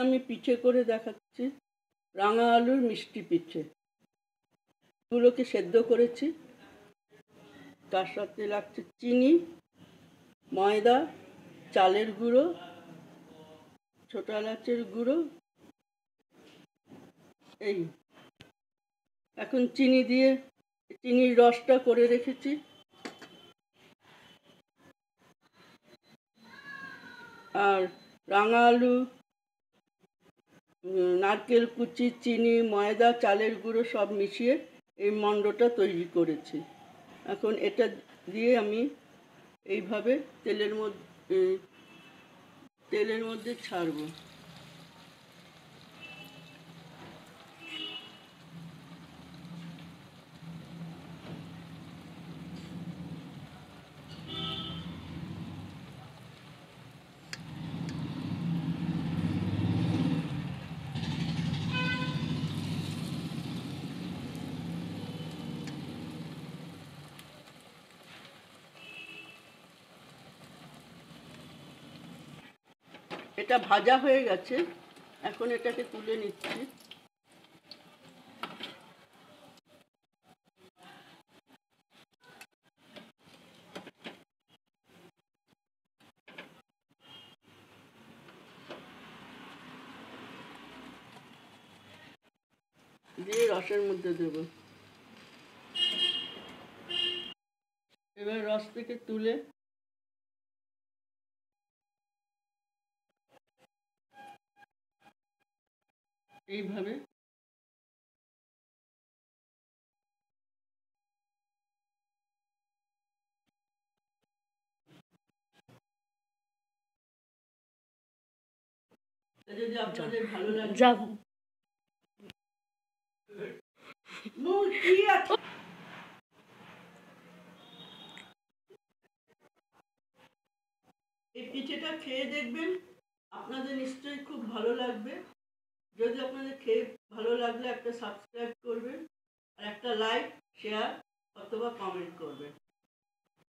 আমি পিঠে করে দেখাচ্ছি, রাঙা আলুর মিষ্টি পিঠে। এগুলোকে সেদ্ধ করেছি, তার সাথে লাগছে চিনি, ময়দা, চালের গুঁড়ো, ছোট এলাচের গুঁড়ো। এই এখন চিনি দিয়ে চিনির রসটা করে রেখেছি। আর রাঙা আলু, নারকেল কুচি, চিনি, ময়দা, চালের গুঁড়ো সব মিশিয়ে এই মণ্ডটা তৈরি করেছি। এখন এটা দিয়ে আমি এইভাবে তেলের মধ্যে ছাড়বো। এটা ভাজা হয়ে গেছে, এখন এটাকে তুলে নিচ্ছি। দিয়ে রসের মধ্যে দেব। এবার রস থেকে তুলে এইভাবে যদি আপনাদের ভালো লাগে এই পিঠেটা খেয়ে দেখবেন, আপনাদের নিশ্চয়ই খুব ভালো লাগবে। যদি আপনাদের খেয়ে ভালো লাগলে একটা সাবস্ক্রাইব করবেন, আর একটা লাইক, শেয়ার অথবা কমেন্ট করবেন।